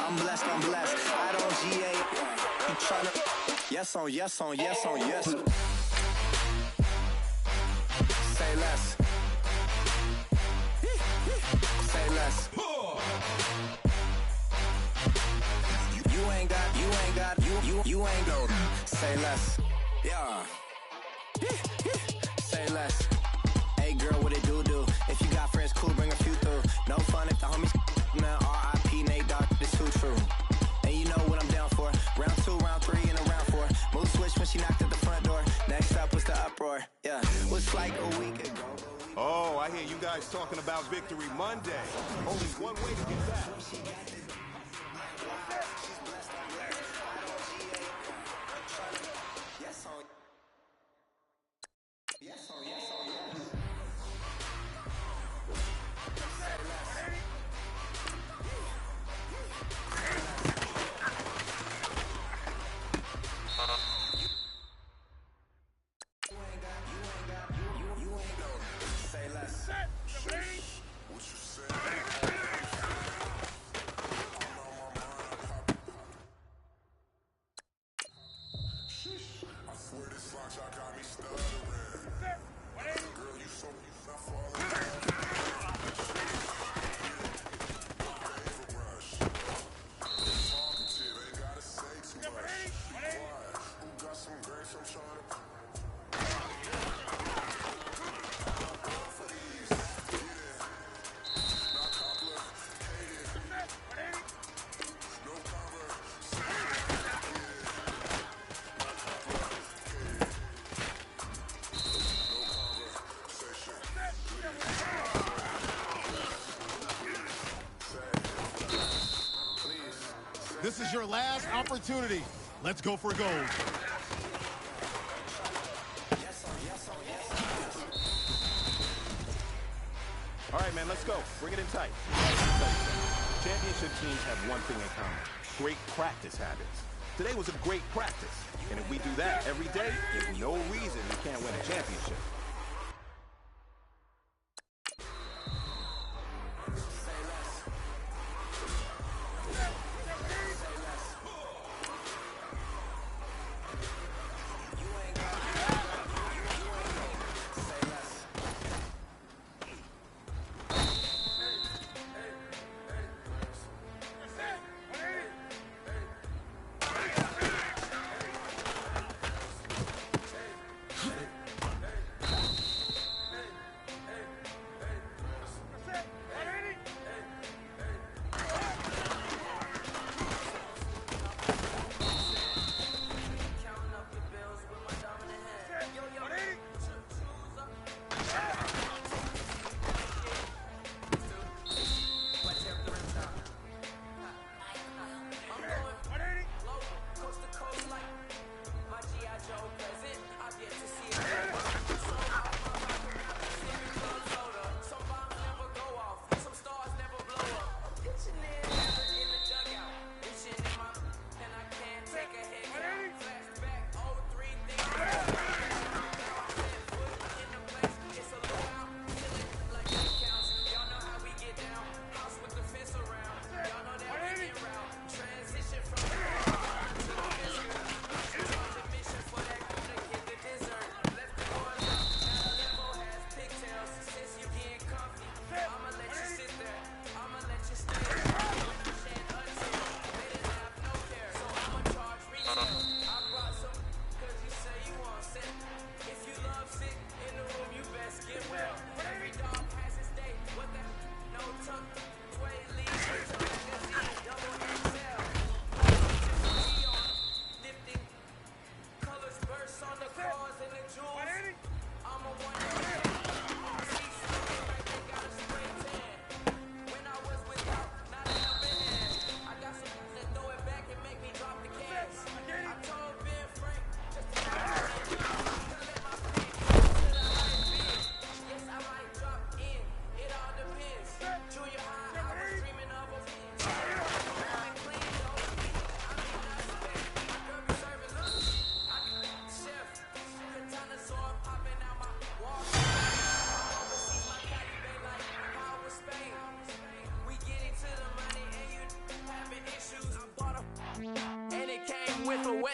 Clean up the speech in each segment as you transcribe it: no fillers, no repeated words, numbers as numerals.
I'm blessed, I don't GA. You tryna, yes on yes. Say less. Say less. You ain't got, you ain't go. Say less. Yeah. Say less. Hey girl, what it do? If you got friends, cool, bring a few through. No fun if the homies, man, R.I.P. Nate Dogg, this too true. And you know what I'm down for. Round 2, round 3, and a round 4. Mood switch when she knocked at the front door. Next up was the uproar. Yeah, was like a week ago. Oh, I hear you guys talking about Victory Monday. Only one way to get that. This is your last opportunity. Let's go for gold. All right, man, let's go. Bring it in tight. Championship teams have one thing in common: great practice habits. Today was a great practice, and if we do that every day, there's no reason we can't win a championship.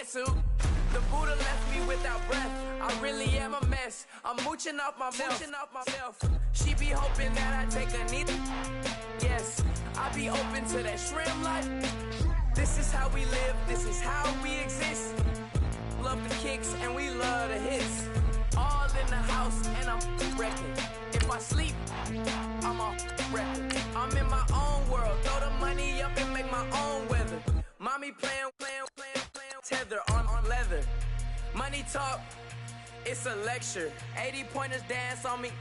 suit. The Buddha left me without breath. I really am a mess. I'm mooching off myself. She be hoping that I take a knee. Yes, I be open to that shrimp life. This is how we live. This is how we exist. Love the kicks and we love the hits. All in the house and I'm wrecking. If I sleep, I'm a record. I'm in my own world. Throw the money up and make my own weather. Mommy playing tether on leather. Money talk, it's a lecture. 80 pointers dance on me,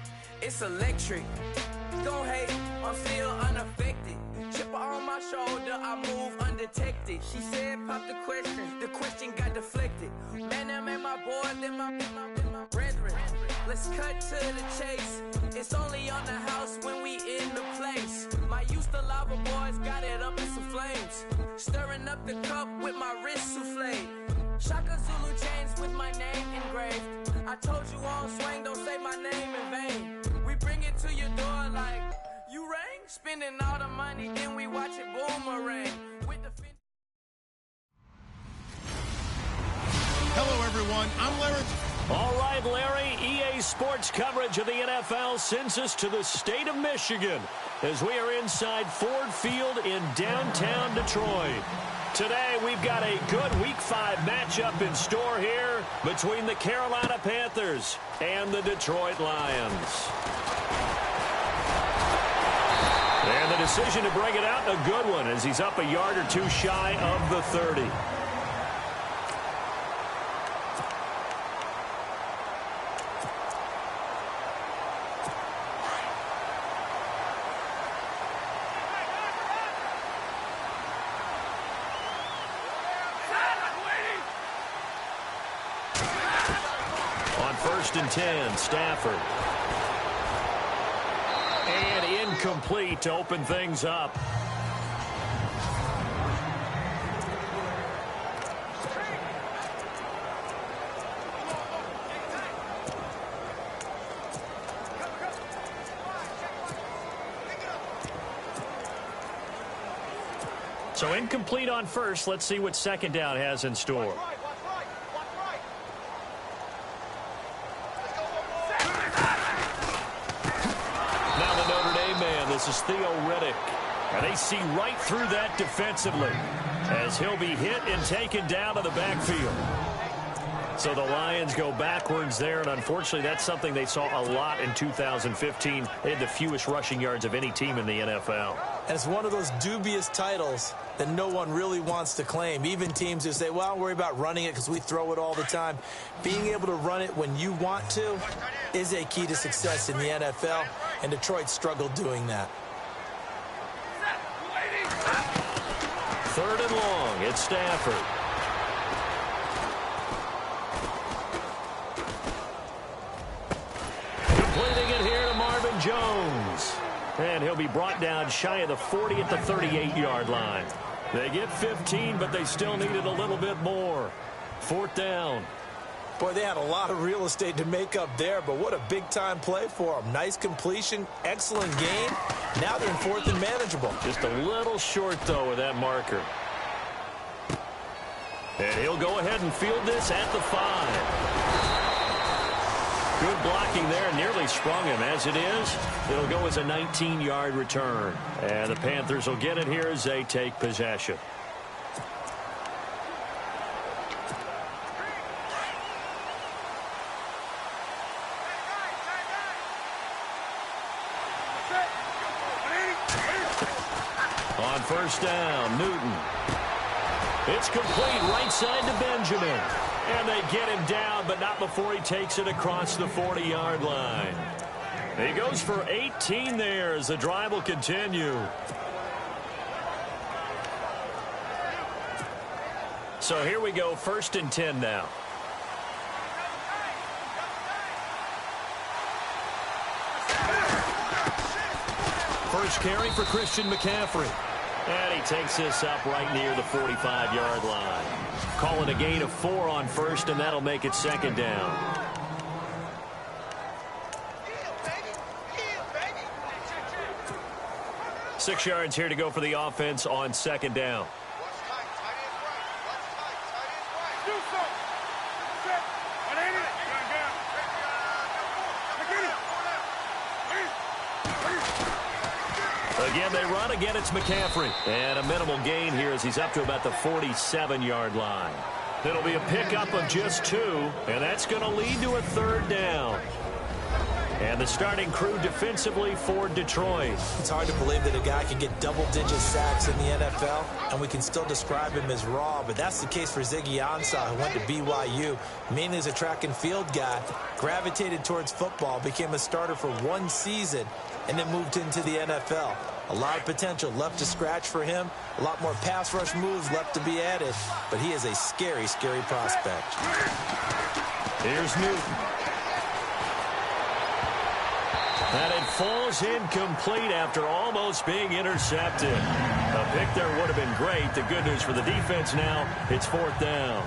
it's electric. Don't hate, I'm still unaffected. Chipper on my shoulder, I move undetected. She said pop the question got deflected. Man, I'm in my boy, then my brethren. Let's cut to the chase. It's only on the house when we in the place. My used to lava boys got it up in some flames. Stirring up the cup with my wrist souffle. Shaka Zulu chains with my name engraved. I told you on swing, don't say my name in vain. We bring it to your door like, you rang? Spending all the money, then we watch it boomerang. With the Hello, everyone. I'm Larry. All right, Larry, EA Sports coverage of the NFL sends us to the state of Michigan as we are inside Ford Field in downtown Detroit. Today, we've got a good Week 5 matchup in store here between the Carolina Panthers and the Detroit Lions. And the decision to bring it out, a good one, as he's up a yard or two shy of the 30. On 1st and 10, Stafford. And incomplete to open things up. So incomplete on first. Let's see what second down has in store. This is Theo Riddick, and they see right through that defensively as he'll be hit and taken down to the backfield. So the Lions go backwards there, and unfortunately that's something they saw a lot in 2015. They had the fewest rushing yards of any team in the NFL. And it's one of those dubious titles that no one really wants to claim. Even teams who say, well, I'll worry about running it because we throw it all the time. Being able to run it when you want to is a key to success in the NFL, and Detroit struggled doing that. 3rd and long, it's Stafford. Completing it here to Marvin Jones. And he'll be brought down shy of the 40 at the 38-yard line. They get 15, but they still needed a little bit more. 4th down. Boy, they had a lot of real estate to make up there, but what a big-time play for them. Nice completion, excellent game. Now they're in 4th and manageable. Just a little short, though, with that marker. And he'll go ahead and field this at the 5. Good blocking there, nearly sprung him. As it is, it'll go as a 19-yard return. And the Panthers will get it here as they take possession. On 1st down, Newton. It's complete right side to Benjamin. And they get him down, but not before he takes it across the 40-yard line. He goes for 18 there as the drive will continue. So here we go, 1st and 10 now. First carry for Christian McCaffrey. And he takes this up right near the 45-yard line. Calling a gain of 4 on 1st, and that'll make it 2nd down. Six yards here to go for the offense on 2nd down. Again, they run. Again, it's McCaffrey. And a minimal gain here as he's up to about the 47-yard line. It'll be a pickup of just 2, and that's going to lead to a 3rd down. And the starting crew defensively for Detroit. It's hard to believe that a guy can get double-digit sacks in the NFL, and we can still describe him as raw, but that's the case for Ziggy Ansah, who went to BYU, mainly as a track and field guy, gravitated towards football, became a starter for 1 season, and then moved into the NFL. A lot of potential left to scratch for him, a lot more pass rush moves left to be added, but he is a scary, scary prospect. Here's Newton. And it falls incomplete after almost being intercepted. A pick there would have been great. The good news for the defense now, it's 4th down.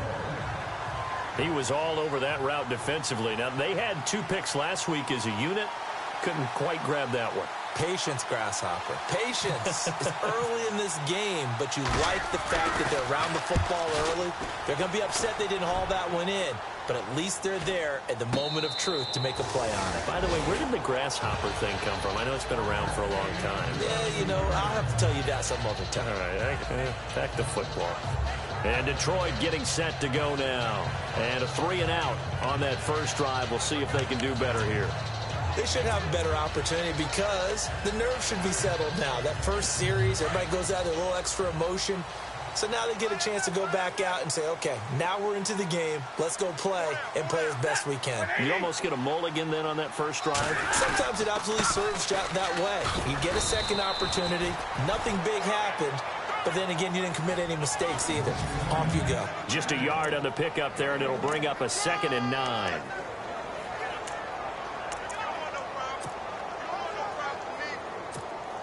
He was all over that route defensively. Now, they had 2 picks last week as a unit. Couldn't quite grab that one. Patience, Grasshopper. Patience. It's early in this game, but you like the fact that they're around the football early. They're going to be upset they didn't haul that one in, but at least they're there at the moment of truth to make a play on it. By the way, where did the Grasshopper thing come from? I know it's been around for a long time. Yeah, you know, I'll have to tell you that some other time. All right, back to football. And Detroit getting set to go now. And a 3-and-out on that first drive. We'll see if they can do better here. They should have a better opportunity because the nerves should be settled now. That first series, everybody goes out with a little extra emotion. So now they get a chance to go back out and say, okay, now we're into the game. Let's go play and play as best we can. You almost get a mulligan then on that first drive? Sometimes it absolutely serves that way. You get a second opportunity. Nothing big happened. But then again, you didn't commit any mistakes either. Off you go. Just a yard on the pickup there, and it'll bring up a 2nd and 9.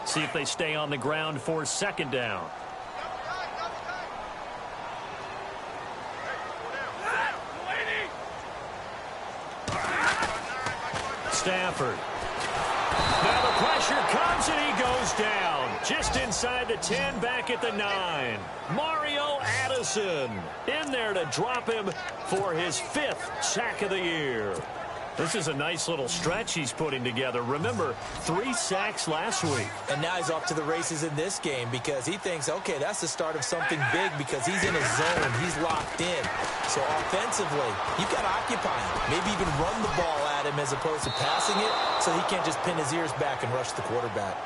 See if they stay on the ground for 2nd down. Stafford. Now the pressure comes and he goes down. Just inside the 10, back at the 9. Mario Addison in there to drop him for his 5th sack of the year. This is a nice little stretch he's putting together. Remember, 3 sacks last week. And now he's off to the races in this game because he thinks, okay, that's the start of something big because he's in a zone. He's locked in. So offensively, you've got to occupy him. Maybe even run the ball at him as opposed to passing it so he can't just pin his ears back and rush the quarterback.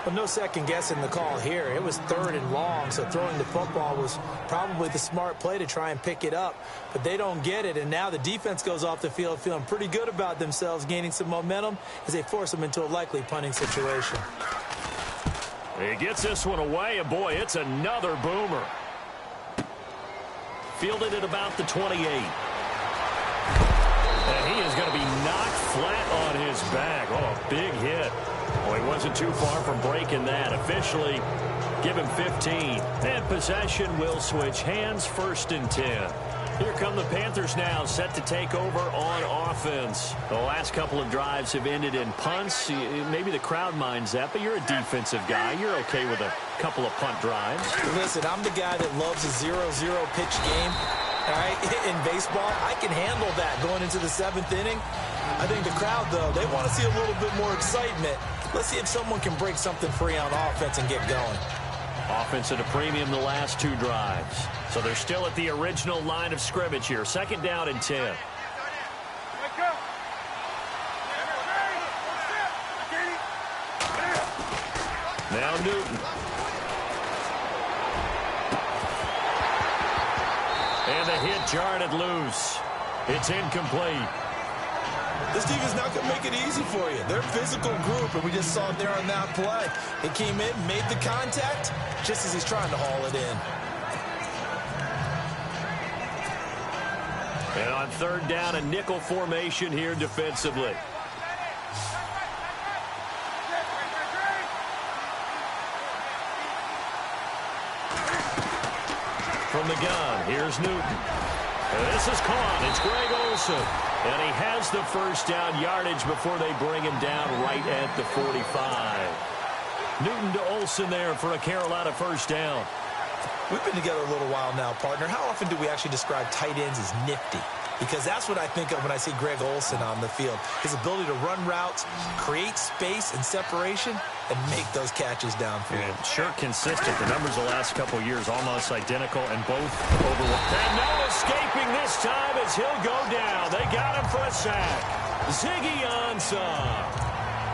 But no second guessing the call here. It was 3rd and long, so throwing the football was probably the smart play to try and pick it up. But they don't get it, and now the defense goes off the field feeling pretty good about themselves, gaining some momentum as they force them into a likely punting situation. He gets this one away, and boy, it's another boomer. Fielded at about the 28. And he is going to be knocked flat on his back. Oh, a big hit. Well, he wasn't too far from breaking that. Officially, give him 15. And possession will switch hands, 1st and 10. Here come the Panthers now, set to take over on offense. The last couple of drives have ended in punts. Maybe the crowd minds that, but you're a defensive guy. You're okay with a couple of punt drives. Listen, I'm the guy that loves a 0-0 pitch game. All right, in baseball, I can handle that going into the 7th inning. I think the crowd, though, they want to see a little bit more excitement. Let's see if someone can break something free on offense and get going. Offense at a premium the last 2 drives. So they're still at the original line of scrimmage here. 2nd down and 10. Now Newton. And the hit jarred it loose. It's incomplete. This defense is not going to make it easy for you. They're a physical group, and we just saw it there on that play. They came in, made the contact, just as he's trying to haul it in. And on 3rd down, a nickel formation here defensively. From the gun, here's Newton. And this is caught. It's Greg Olsen. And he has the 1st down yardage before they bring him down right at the 45. Newton to Olsen there for a Carolina 1st down. We've been together a little while now, partner. How often do we actually describe tight ends as nifty? because that's what I think of when I see Greg Olsen on the field. His ability to run routes, create space and separation, and make those catches downfield. And sure consistent. The numbers the last couple years almost identical, and both overlooked. And no escaping this time as he'll go down. They got him for a sack. Ziggy Ansah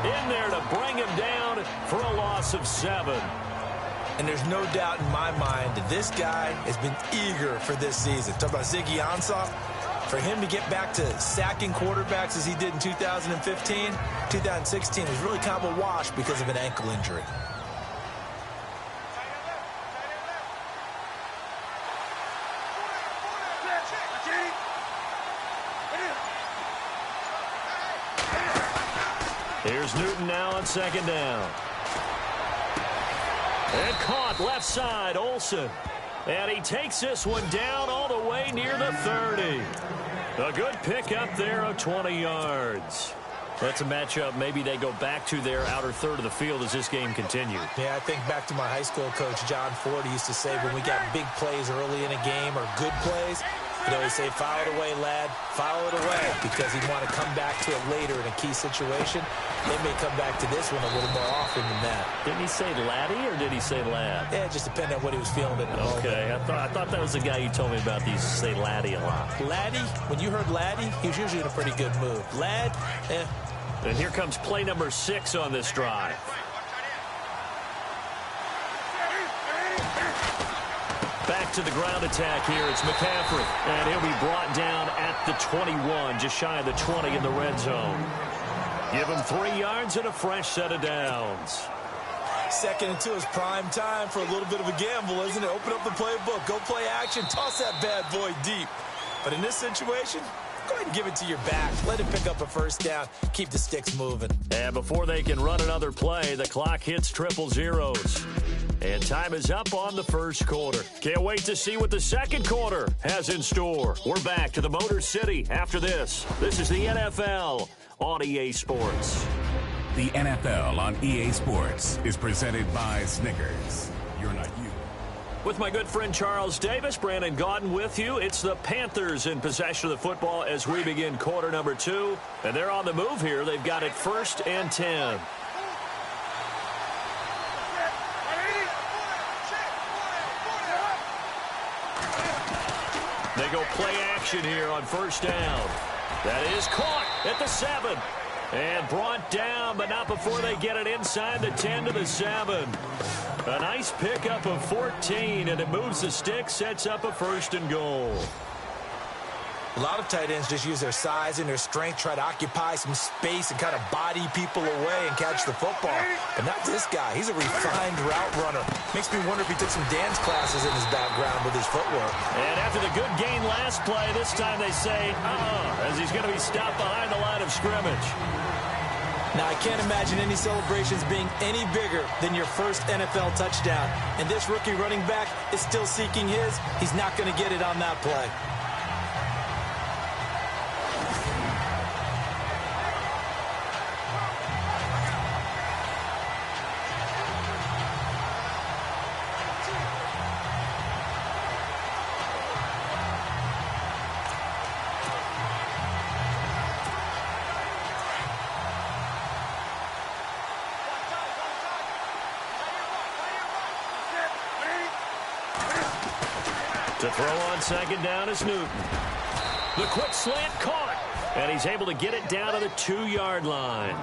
in there to bring him down for a loss of 7. And there's no doubt in my mind that this guy has been eager for this season. Talk about Ziggy Ansah. For him to get back to sacking quarterbacks as he did in 2015, 2016 was really kind of a wash because of an ankle injury. Here's Newton now on 2nd down. And caught left side, Olsen. And he takes this one down all the way near the 30. A good pickup there of 20 yards. That's a matchup maybe they go back to their outer third of the field as this game continues. Yeah, I think back to my high school coach, John Ford. He used to say when we got big plays early in a game or good plays, he'd always say, file it away, lad, file it away, because he'd want to come back to it later in a key situation. They may come back to this one a little more often than that. Didn't he say laddie or did he say lad? Yeah, it just depended on what he was feeling at the moment. Okay, I thought that was the guy you told me about. He used to say laddie a lot. Laddie, when you heard laddie, he was usually in a pretty good mood. Lad, eh. And here comes play number 6 on this drive. Back to the ground attack here. It's McCaffrey. And he'll be brought down at the 21, just shy of the 20 in the red zone. Give him 3 yards and a fresh set of downs. 2nd and 2 is prime time for a little bit of a gamble, isn't it? Open up the playbook, go play action, toss that bad boy deep. But in this situation, go ahead and give it to your back. Let him pick up a first down. Keep the sticks moving. And before they can run another play, the clock hits triple zeros. And time is up on the first quarter. Can't wait to see what the second quarter has in store. We're back to the Motor City after this. This is the NFL on EA Sports. The NFL on EA Sports is presented by Snickers. You're not you. With my good friend Charles Davis, Brandon Gaudin with you. It's the Panthers in possession of the football as we begin quarter number 2. And they're on the move here. They've got it 1st and 10. They go play action here on 1st down. That is caught at the 7. And brought down, but not before they get it inside the 10 to the 7. A nice pickup of 14, and it moves the stick, sets up a 1st and goal. A lot of tight ends just use their size and their strength, try to occupy some space and kind of body people away and catch the football. But not this guy. He's a refined route runner. Makes me wonder if he took some dance classes in his background with his footwork. And after the good gain last play, this time they say, as he's going to be stopped behind the line of scrimmage. Now, I can't imagine any celebrations being any bigger than your first NFL touchdown. And this rookie running back is still seeking his. He's not going to get it on that play. To throw on 2nd down is Newton. The quick slant caught. And he's able to get it down to the 2-yard line.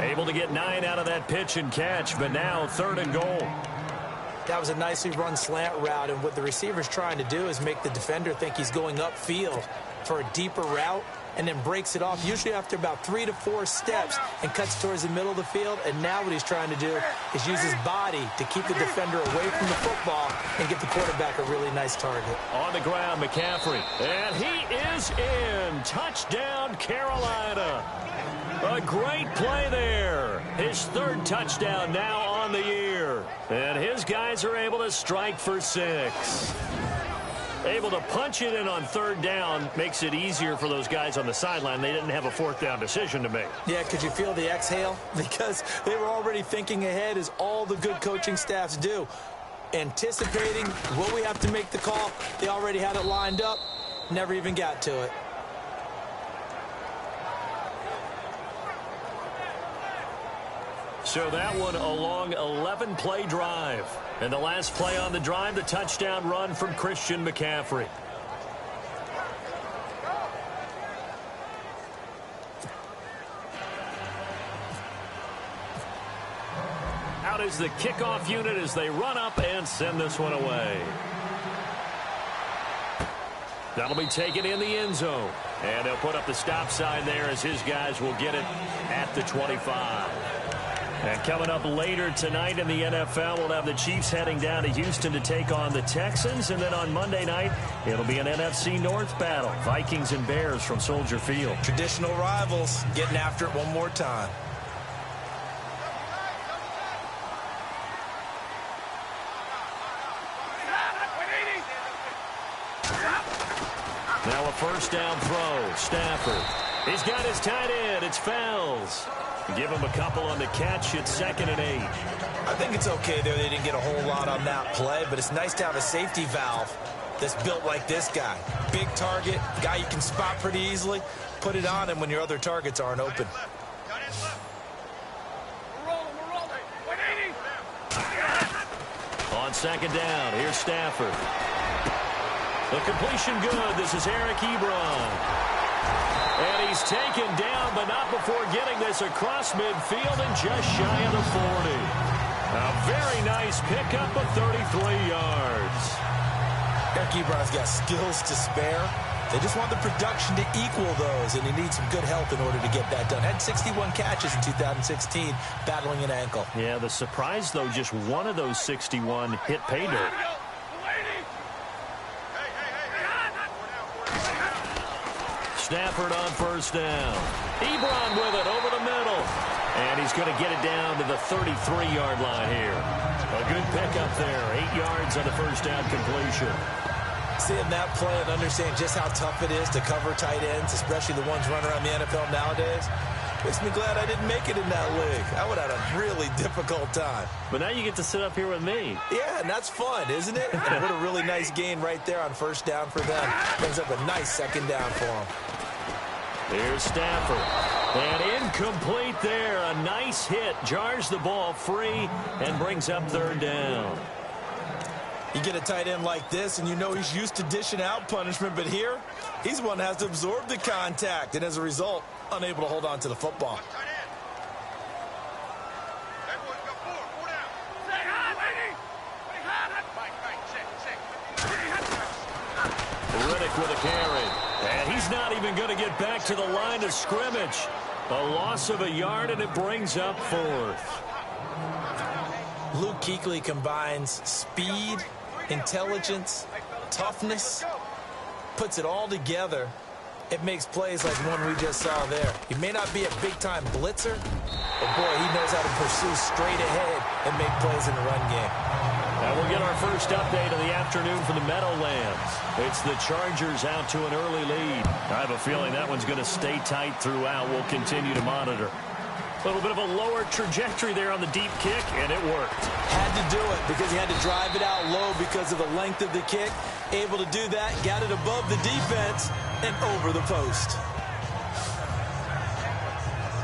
Able to get 9 out of that pitch and catch, but now 3rd and goal. That was a nicely run slant route, and what the receiver's trying to do is make the defender think he's going upfield for a deeper route, and then breaks it off, usually after about 3 to 4 steps, and cuts towards the middle of the field. And now what he's trying to do is use his body to keep the defender away from the football and give the quarterback a really nice target. On the ground, McCaffrey. And he is in. Touchdown, Carolina. A great play there. His 3rd touchdown now on the year. And his guys are able to strike for 6. Able to punch it in on 3rd down makes it easier for those guys on the sideline. They didn't have a 4th down decision to make. Yeah, could you feel the exhale? Because they were already thinking ahead, as all the good coaching staffs do. Anticipating what we have to make the call. They already had it lined up. Never even got to it. So that one a long 11-play drive. And the last play on the drive, the touchdown run from Christian McCaffrey. Out is the kickoff unit as they run up and send this one away. That'll be taken in the end zone. And they'll put up the stop sign there as his guys will get it at the 25. And coming up later tonight in the NFL, we'll have the Chiefs heading down to Houston to take on the Texans. And then on Monday night, it'll be an NFC North battle. Vikings and Bears from Soldier Field. Traditional rivals getting after it one more time. Now a first down throw. Stafford. He's got his tight end. It's Fells. Give him a couple on the catch. It's 2nd and 8. I think it's okay there. They didn't get a whole lot on that play, but it's nice to have a safety valve that's built like this guy. Big target, guy you can spot pretty easily. Put it on him when your other targets aren't open. On 2nd down, here's Stafford. The completion good. This is Eric Ebron. And he's taken down, but not before getting this across midfield and just shy of the 40. A very nice pickup of 33 yards. Eric Ebron's got skills to spare. They just want the production to equal those, and he needs some good help in order to get that done. Had 61 catches in 2016, battling an ankle. Yeah, the surprise, though, just one of those 61 hit pay dirt. Stafford on first down. Ebron with it over the middle. And he's going to get it down to the 33-yard line here. A good pickup there. 8 yards on the first down completion. Seeing that play and understand just how tough it is to cover tight ends, especially the ones running around the NFL nowadays, makes me glad I didn't make it in that league. I would have had a really difficult time. But now you get to sit up here with me. Yeah, and that's fun, isn't it? And what a really nice gain right there on first down for them. Brings up a nice 2nd down for them. Here's Stafford. And incomplete there. A nice hit. Jars the ball free and brings up 3rd down. You get a tight end like this, and you know he's used to dishing out punishment, but here, he's the one that has to absorb the contact, and as a result, unable to hold on to the football. Riddick with a carry. And he's not even going to get back to the line of scrimmage. A loss of a yard, and it brings up 4th. Luke Kuechly combines speed, intelligence, toughness, puts it all together. It makes plays like one we just saw there. He may not be a big-time blitzer, but boy, he knows how to pursue straight ahead and make plays in the run game. And we'll get our first update of the afternoon from the Meadowlands. It's the Chargers out to an early lead. I have a feeling that one's going to stay tight throughout. We'll continue to monitor. A little bit of a lower trajectory there on the deep kick, and it worked. Had to do it because he had to drive it out low because of the length of the kick. Able to do that, got it above the defense and over the post.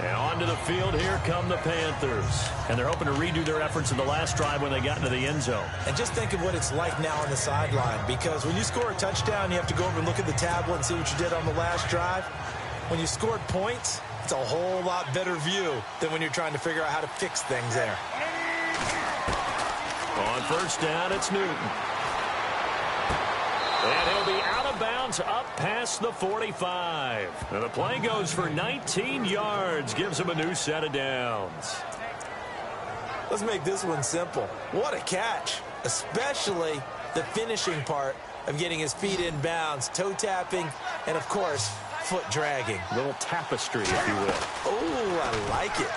And onto the field, here come the Panthers. And they're hoping to redo their efforts in the last drive when they got into the end zone. And just think of what it's like now on the sideline, because when you score a touchdown, you have to go over and look at the tablet and see what you did on the last drive. When you scored points, it's a whole lot better view than when you're trying to figure out how to fix things there. On first down, it's Newton. And he'll be out of bounds up past the 45. And the play goes for 19 yards. Gives him a new set of downs. Let's make this one simple. What a catch, especially the finishing part of getting his feet in bounds, toe tapping, and, of course, foot dragging. A little tapestry, if you will. Oh, I like it.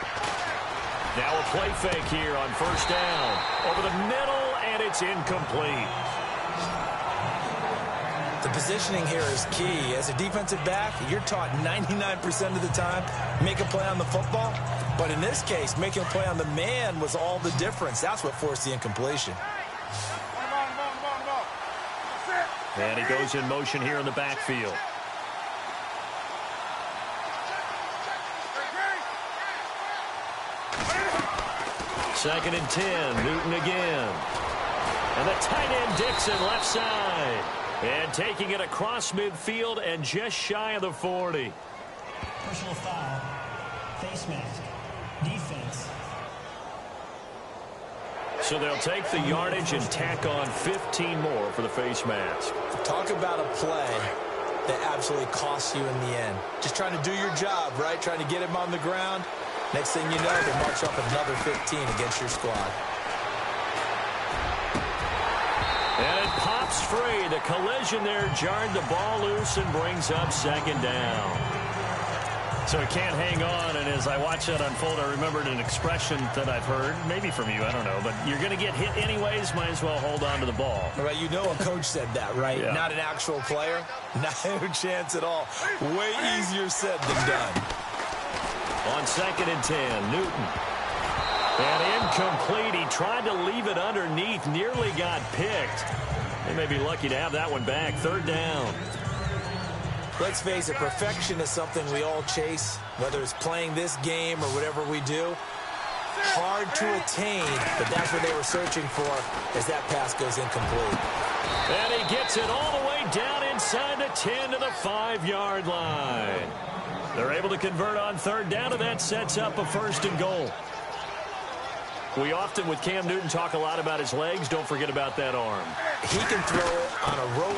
Now a play fake here on first down. Over the middle, and it's incomplete. The positioning here is key. As a defensive back, you're taught 99% of the time, make a play on the football. But in this case, making a play on the man was all the difference. That's what forced the incompletion. And he goes in motion here in the backfield. 2nd and 10. Newton again. And the tight end Dixon left side. And taking it across midfield and just shy of the 40. Personal foul. Face mask. Defense. So they'll take the yardage and tack on 15 more for the face mask. Talk about a play that absolutely costs you in the end. Just trying to do your job, right? Trying to get him on the ground. Next thing you know, they march up another 15 against your squad. And it pops free. The collision there jarred the ball loose and brings up 2nd down. So it can't hang on, and as I watch that unfold, I remembered an expression that I've heard, maybe from you, I don't know, but you're going to get hit anyways, might as well hold on to the ball. Right, you know a coach said that, right? Yeah. Not an actual player. No chance at all. Way easier said than done. On 2nd and 10, Newton. And incomplete. He tried to leave it underneath, nearly got picked. They may be lucky to have that one back. 3rd down. Let's face it, perfection is something we all chase, whether it's playing this game or whatever we do. Hard to attain, but that's what they were searching for as that pass goes incomplete. And he gets it all the way down inside the 10 to the 5-yard line. They're able to convert on 3rd down, and that sets up a 1st and goal. We often, with Cam Newton, talk a lot about his legs. Don't forget about that arm. He can throw it on a rope.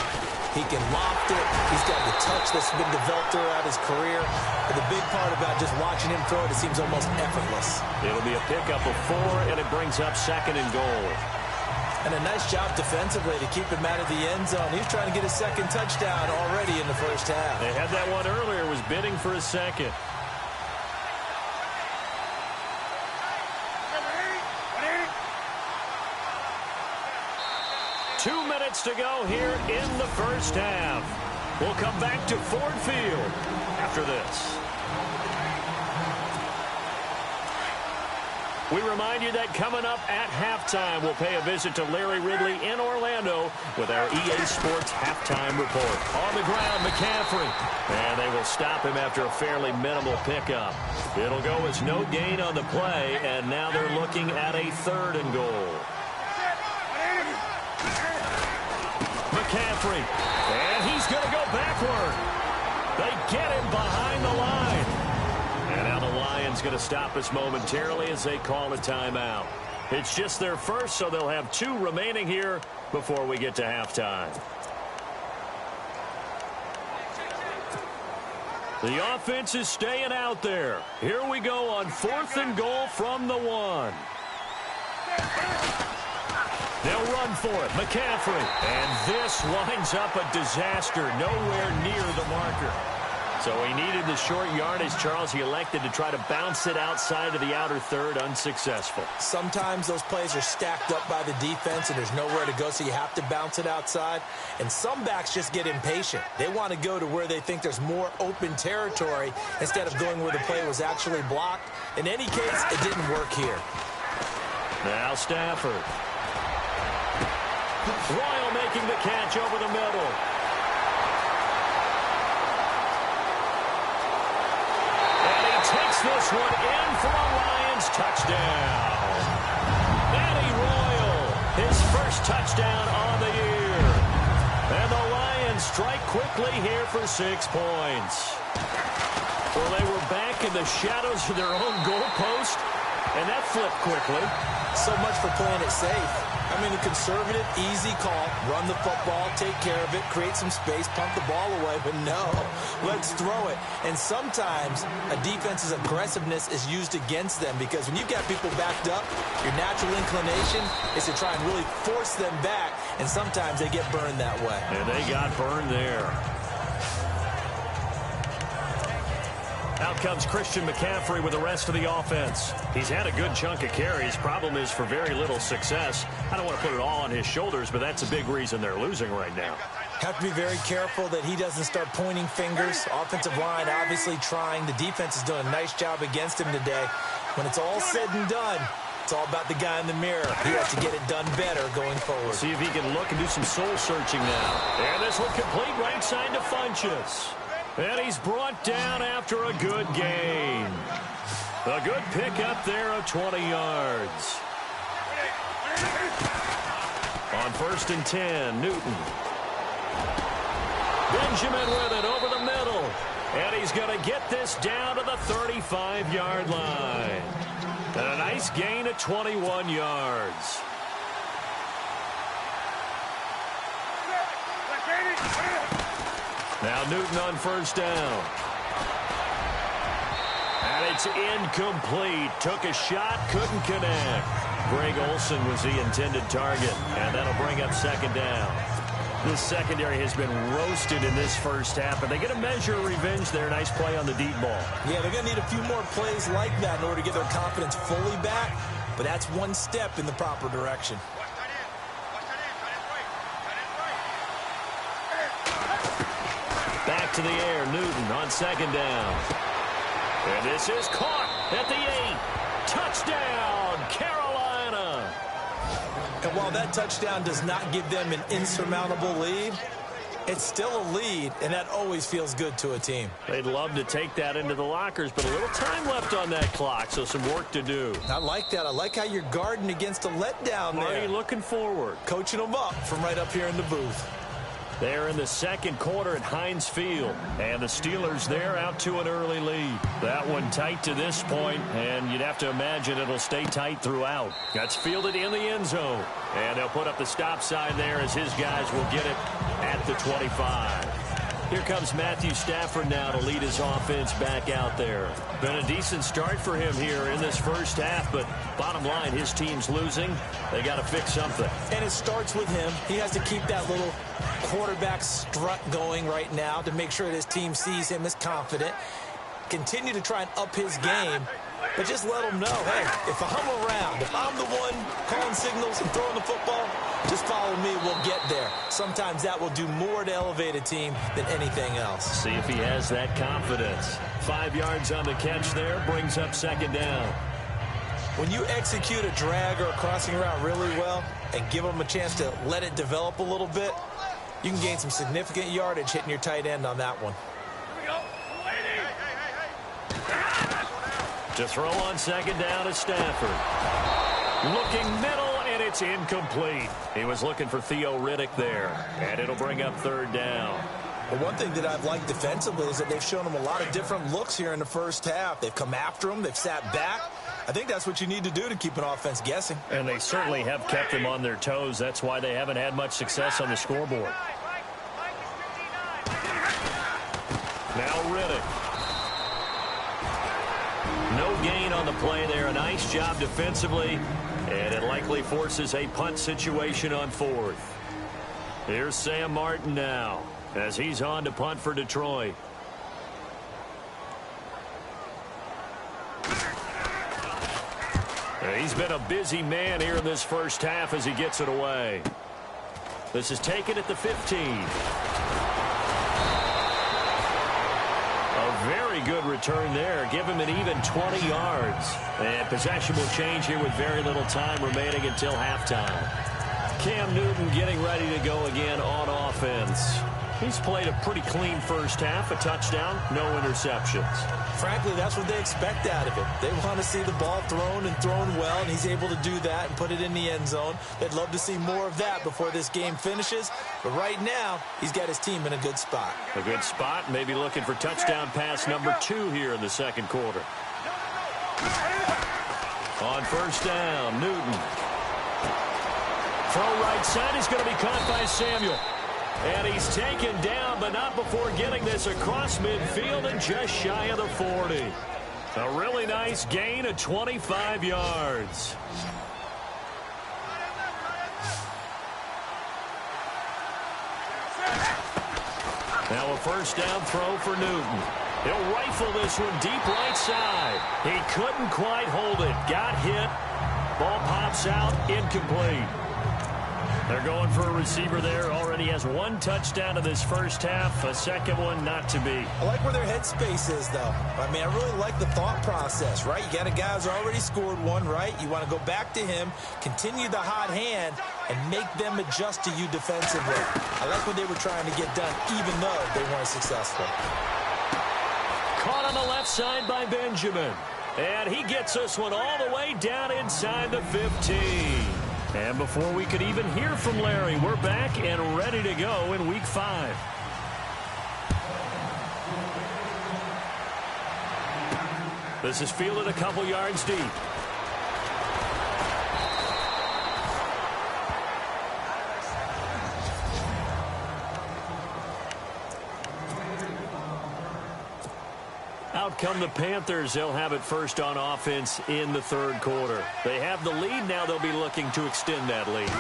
He can loft it. He's got the touch that's been developed throughout his career. But the big part about just watching him throw it, it seems almost effortless. It'll be a pickup of 4, and it brings up 2nd and goal. And a nice job defensively to keep him out of the end zone. He's trying to get his 2nd touchdown already in the 1st half. They had that one earlier, was bidding for a 2nd. 2 minutes to go here in the 1st half. We'll come back to Ford Field after this. We remind you that coming up at halftime, we'll pay a visit to Larry Ridley in Orlando with our EA Sports Halftime Report. On the ground, McCaffrey. And they will stop him after a fairly minimal pickup. It'll go as no gain on the play, and now they're looking at a 3rd and goal. McCaffrey, and he's going to go backward. They get him behind the line. And now the Lions going to stop us momentarily as they call a timeout. It's just their first, so they'll have 2 remaining here before we get to halftime. The offense is staying out there. Here we go on 4th and goal from the 1. They'll run for it. McCaffrey. And this winds up a disaster. Nowhere near the marker. So he needed the short yardage, Charles. He elected to try to bounce it outside of the outer 3rd. Unsuccessful. Sometimes those plays are stacked up by the defense and there's nowhere to go, so you have to bounce it outside. And some backs just get impatient. They want to go to where they think there's more open territory instead of going where the play was actually blocked. In any case, it didn't work here. Now Stafford. Royal making the catch over the middle. And he takes this one in for a Lions touchdown. Eddie Royal, his first touchdown on the year. And the Lions strike quickly here for 6 points. Well, they were back in the shadows of their own goalpost, and that flipped quickly. So much for playing it safe. I mean, a conservative, easy call, run the football, take care of it, create some space, pump the ball away, but no, let's throw it. And sometimes a defense's aggressiveness is used against them because when you've got people backed up, your natural inclination is to try and really force them back, and sometimes they get burned that way. And they got burned there. Out comes Christian McCaffrey with the rest of the offense. He's had a good chunk of carries. Problem is for very little success. I don't want to put it all on his shoulders, but that's a big reason they're losing right now. Have to be very careful that he doesn't start pointing fingers. Offensive line obviously trying. The defense is doing a nice job against him today. When it's all said and done, it's all about the guy in the mirror. He has to get it done better going forward. See if he can look and do some soul searching now. And this one complete right side to Funchess. And he's brought down after a good gain. A good pickup there of 20 yards. On 1st and 10, Newton. Benjamin with it over the middle. And he's going to get this down to the 35-yard line. And a nice gain of 21 yards. Now Newton on 1st down. And it's incomplete. Took a shot, couldn't connect. Greg Olsen was the intended target, and that'll bring up 2nd down. This secondary has been roasted in this first half, but they get a measure of revenge there. Nice play on the deep ball. Yeah, they're going to need a few more plays like that in order to get their confidence fully back, but that's one step in the proper direction. Back to the air, Newton on 2nd down. And this is caught at the 8. Touchdown, Carolina. And while that touchdown does not give them an insurmountable lead, it's still a lead, and that always feels good to a team. They'd love to take that into the lockers, but a little time left on that clock, so some work to do. I like that. I like how you're guarding against a letdown there. Marty looking forward. Coaching them up from right up here in the booth. They're in the 2nd quarter at Heinz Field, and the Steelers there out to an early lead. That one tight to this point, and you'd have to imagine it'll stay tight throughout. That's fielded in the end zone, and they'll put up the stop sign there as his guys will get it at the 25. Here comes Matthew Stafford now to lead his offense back out there. Been a decent start for him here in this first half, but bottom line, his team's losing. They got to fix something. And it starts with him. He has to keep that little quarterback strut going right now to make sure that his team sees him as confident. Continue to try and up his game, but just let him know, hey, if I'm around, if I'm the one calling signals and throwing the football, just follow me, we'll get there. Sometimes that will do more to elevate a team than anything else. See if he has that confidence. 5 yards on the catch there, brings up 2nd down. When you execute a drag or a crossing route really well and give them a chance to let it develop a little bit, you can gain some significant yardage hitting your tight end on that one. To throw on 2nd down is Stafford. Looking middle, and it's incomplete. He was looking for Theo Riddick there, and it'll bring up 3rd down. But one thing that I've liked defensively is that they've shown him a lot of different looks here in the first half. They've come after him. They've sat back. I think that's what you need to do to keep an offense guessing. And they certainly have kept them on their toes. That's why they haven't had much success on the scoreboard. Now Riddick. No gain on the play there. A nice job defensively, and it likely forces a punt situation on 4th. Here's Sam Martin now as he's on to punt for Detroit. He's been a busy man here in this first half as he gets it away. This is taken at the 15. Very good return there. Give him an even 20 yards. And possession will change here with very little time remaining until halftime. Cam Newton getting ready to go again on offense. He's played a pretty clean first half, a touchdown, no interceptions. Frankly, that's what they expect out of him. They want to see the ball thrown and thrown well, and he's able to do that and put it in the end zone. They'd love to see more of that before this game finishes. But right now, he's got his team in a good spot. A good spot, maybe looking for touchdown pass number 2 here in the 2nd quarter. On 1st down, Newton. Throw right side is going to be caught by Samuel. And he's taken down, but not before getting this across midfield and just shy of the 40. A really nice gain of 25 yards. Now a 1st down throw for Newton. He'll rifle this one deep right side. He couldn't quite hold it. Got hit. Ball pops out. Incomplete. They're going for a receiver there. Already has 1 touchdown in this first half. A second one not to be. I like where their headspace is, though. I mean, I really like the thought process, right? You got a guy who's already scored 1, right? You want to go back to him, continue the hot hand, and make them adjust to you defensively. I like what they were trying to get done, even though they weren't successful. Caught on the left side by Benjamin. And he gets this one all the way down inside the 15. And before we could even hear from Larry, we're back and ready to go in Week 5. This is fielded a couple yards deep. Out come the Panthers. They'll have it first on offense in the third quarter. They have the lead. Now they'll be looking to extend that lead.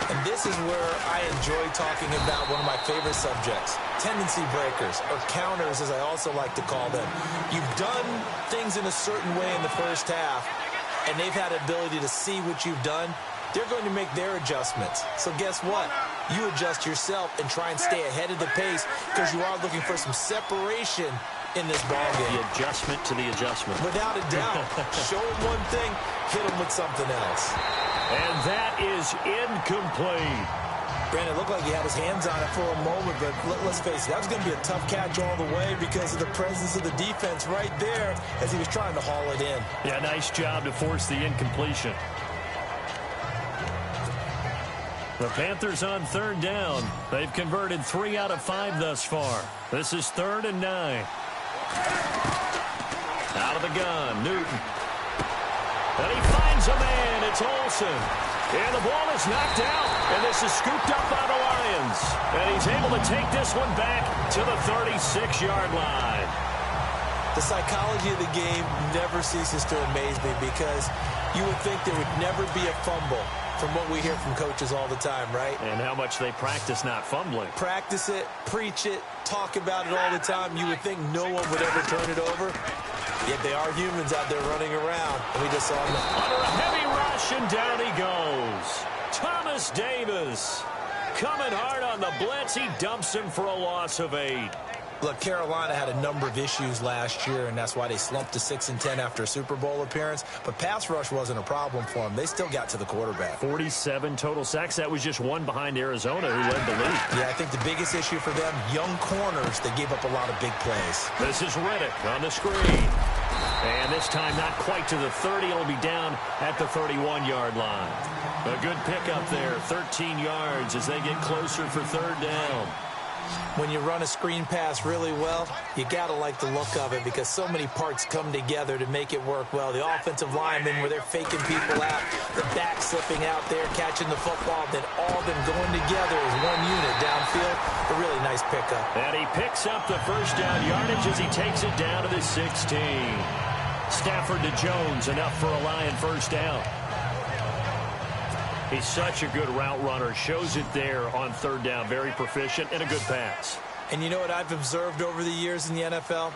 And this is where I enjoy talking about one of my favorite subjects, tendency breakers, or counters as I also like to call them. You've done things in a certain way in the first half, and they've had the ability to see what you've done. They're going to make their adjustments. So guess what? You adjust yourself and try and stay ahead of the pace because you are looking for some separation in this ball game. The adjustment to the adjustment. Without a doubt. Show him one thing, hit him with something else. And that is incomplete. Brandon, it looked like he had his hands on it for a moment, but let's face it, that was going to be a tough catch all the way because of the presence of the defense right there as he was trying to haul it in. Yeah, nice job to force the incompletion. The Panthers on third down. They've converted 3 out of 5 thus far. This is 3rd and 9. Out of the gun, Newton. And he finds a man. It's Olsen. And the ball is knocked out. And this is scooped up by the Lions. And he's able to take this one back to the 36-yard line. The psychology of the game never ceases to amaze me because you would think there would never be a fumble from what we hear from coaches all the time, right? And how much they practice not fumbling. Practice it, preach it, talk about it all the time. You would think no one would ever turn it over. Yet they are humans out there running around. And we just saw them. Under a heavy rush, and down he goes. Thomas Davis coming hard on the blitz. He dumps him for a loss of 8. Look, Carolina had a number of issues last year, and that's why they slumped to 6-10 after a Super Bowl appearance. But pass rush wasn't a problem for them. They still got to the quarterback. 47 total sacks. That was just one behind Arizona, who led the league. Yeah, I think the biggest issue for them, young corners, they gave up a lot of big plays. This is Riddick on the screen. And this time not quite to the 30. It'll be down at the 31-yard line. A good pickup there, 13 yards as they get closer for third down. When you run a screen pass really well, you got to like the look of it because so many parts come together to make it work well. The offensive linemen where they're faking people out, the back slipping out there, catching the football, then all of them going together as one unit downfield. A really nice pickup. And he picks up the first down yardage as he takes it down to the 16. Stafford to Jones, enough for a Lion first down. He's such a good route runner. Shows it there on third down. Very proficient and a good pass. And you know what I've observed over the years in the NFL?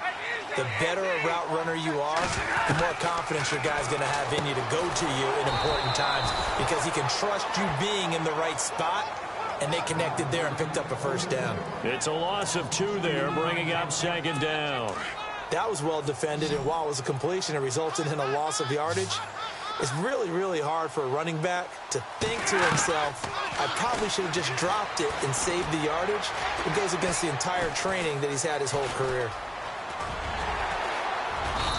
The better a route runner you are, the more confidence your guy's going to have in you to go to you in important times because he can trust you being in the right spot, and they connected there and picked up a first down. It's a loss of 2 there, bringing up 2nd down. That was well defended, and while it was a completion, it resulted in a loss of yardage. It's really, really hard for a running back to think to himself, I probably should have just dropped it and saved the yardage. It goes against the entire training that he's had his whole career.